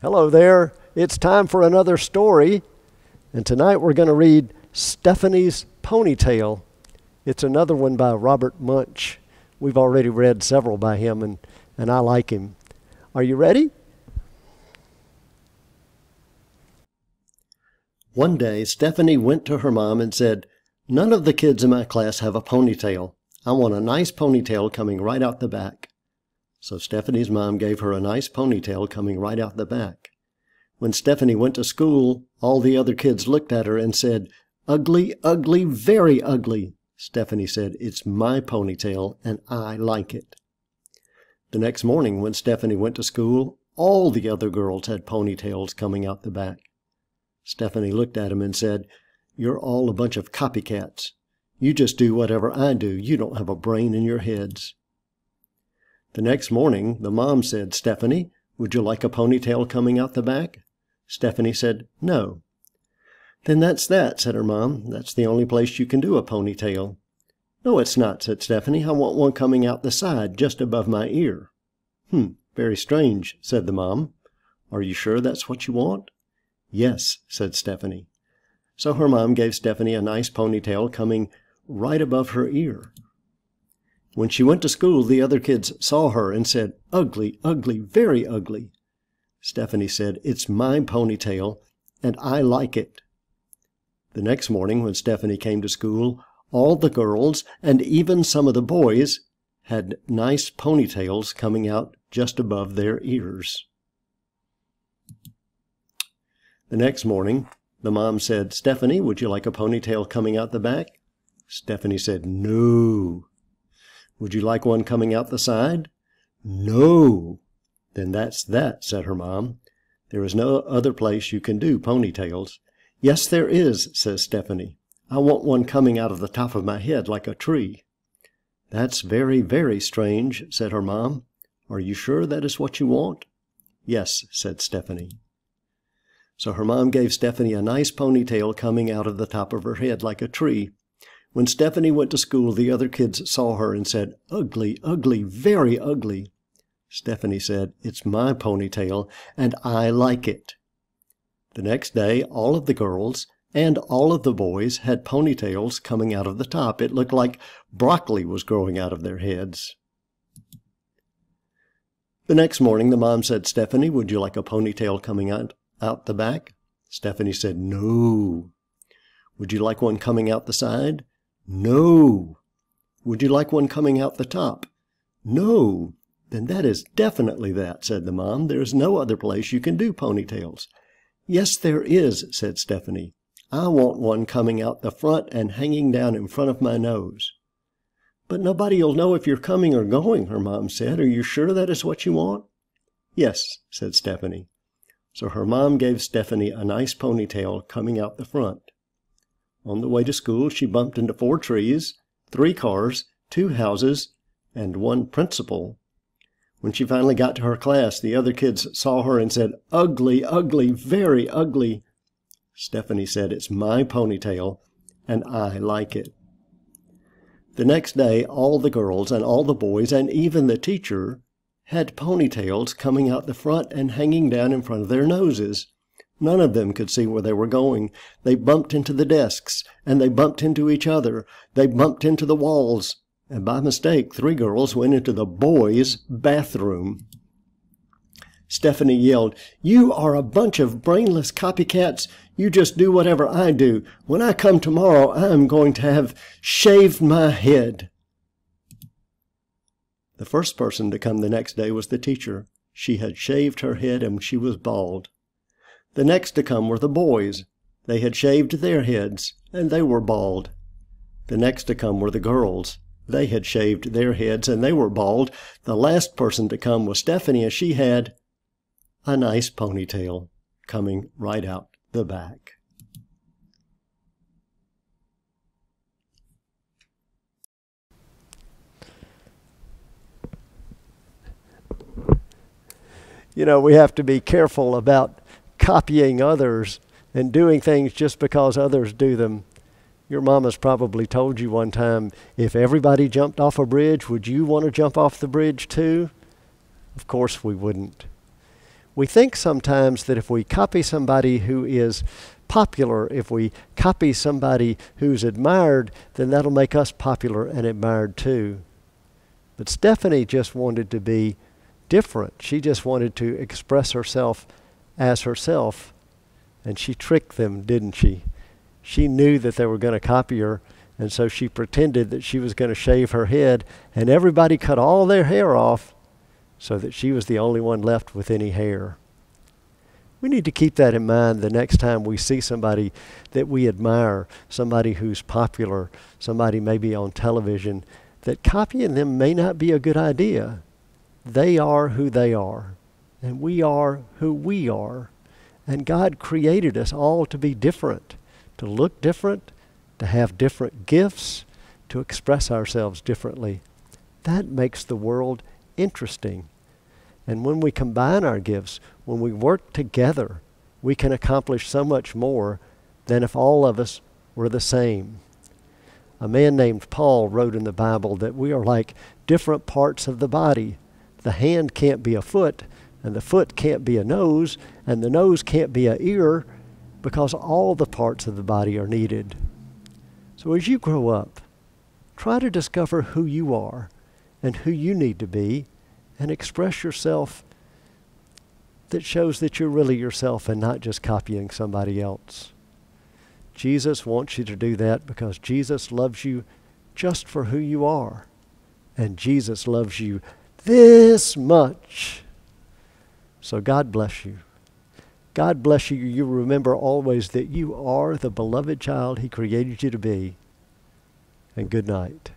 Hello there. It's time for another story. And tonight we're going to read Stephanie's Ponytail. It's another one by Robert Munsch. We've already read several by him, and I like him. Are you ready? One day, Stephanie went to her mom and said, "None of the kids in my class have a ponytail. I want a nice ponytail coming right out the back." So Stephanie's mom gave her a nice ponytail coming right out the back. When Stephanie went to school, all the other kids looked at her and said, "Ugly, ugly, very ugly." Stephanie said, "It's my ponytail, and I like it." The next morning, when Stephanie went to school, all the other girls had ponytails coming out the back. Stephanie looked at them and said, "You're all a bunch of copycats. You just do whatever I do. You don't have a brain in your heads." The next morning, the mom said, "Stephanie, would you like a ponytail coming out the back?" Stephanie said, "No." "Then that's that," said her mom. "That's the only place you can do a ponytail." "No, it's not," said Stephanie. "I want one coming out the side, just above my ear." Very strange," said the mom. "Are you sure that's what you want?" "Yes," said Stephanie. So her mom gave Stephanie a nice ponytail coming right above her ear. When she went to school, the other kids saw her and said, "Ugly, ugly, very ugly." Stephanie said, "It's my ponytail, and I like it." The next morning, when Stephanie came to school, all the girls, and even some of the boys, had nice ponytails coming out just above their ears. The next morning, the mom said, "Stephanie, would you like a ponytail coming out the back?" Stephanie said, "No." "Would you like one coming out the side?" "No." "Then that's that," said her mom. "There is no other place you can do ponytails." "Yes, there is," says Stephanie. "I want one coming out of the top of my head like a tree." "That's very, very strange," said her mom. "Are you sure that is what you want?" "Yes," said Stephanie. So her mom gave Stephanie a nice ponytail coming out of the top of her head like a tree. When Stephanie went to school, the other kids saw her and said, "Ugly, ugly, very ugly." Stephanie said, "It's my ponytail, and I like it." The next day, all of the girls and all of the boys had ponytails coming out of the top. It looked like broccoli was growing out of their heads. The next morning, the mom said, "Stephanie, would you like a ponytail coming out the back?" Stephanie said, "No." "Would you like one coming out the side?" "No." "Would you like one coming out the top?" "No." "Then that is definitely that," said the mom. "There is no other place you can do ponytails." "Yes, there is," said Stephanie. "I want one coming out the front and hanging down in front of my nose." "But nobody will know if you're coming or going," her mom said. "Are you sure that is what you want?" "Yes," said Stephanie. So her mom gave Stephanie a nice ponytail coming out the front. On the way to school, she bumped into 4 trees, 3 cars, 2 houses, and 1 principal. When she finally got to her class, the other kids saw her and said, "Ugly, ugly, very ugly." Stephanie said, "It's my ponytail, and I like it." The next day, all the girls and all the boys and even the teacher had ponytails coming out the front and hanging down in front of their noses. None of them could see where they were going. They bumped into the desks, and they bumped into each other. They bumped into the walls, and by mistake, 3 girls went into the boys' bathroom. Stephanie yelled, "You are a bunch of brainless copycats. You just do whatever I do. When I come tomorrow, I am going to have shaved my head." The first person to come the next day was the teacher. She had shaved her head and she was bald. The next to come were the boys. They had shaved their heads and they were bald. The next to come were the girls. They had shaved their heads and they were bald. The last person to come was Stephanie, and she had a nice ponytail coming right out the back. You know, we have to be careful about copying others and doing things just because others do them. Your mama's probably told you one time, if everybody jumped off a bridge, would you want to jump off the bridge too? Of course we wouldn't. We think sometimes that if we copy somebody who is popular, if we copy somebody who's admired, then that'll make us popular and admired too. But Stephanie just wanted to be different. She just wanted to express herself as herself. And she tricked them, didn't she? She knew that they were going to copy her, and so she pretended that she was going to shave her head, and everybody cut all their hair off so that she was the only one left with any hair. We need to keep that in mind the next time we see somebody that we admire, somebody who's popular, somebody maybe on television, that copying them may not be a good idea. They are who they are, and we are who we are. And God created us all to be different, to look different, to have different gifts, to express ourselves differently. That makes the world interesting. And when we combine our gifts, when we work together, we can accomplish so much more than if all of us were the same. A man named Paul wrote in the Bible that we are like different parts of the body. The hand can't be a foot, and the foot can't be a nose, and the nose can't be an ear, because all the parts of the body are needed. So as you grow up, try to discover who you are and who you need to be, and express yourself that shows that you're really yourself and not just copying somebody else. Jesus wants you to do that because Jesus loves you just for who you are. And Jesus loves you this much. So God bless you. God bless you. You remember always that you are the beloved child He created you to be. And good night.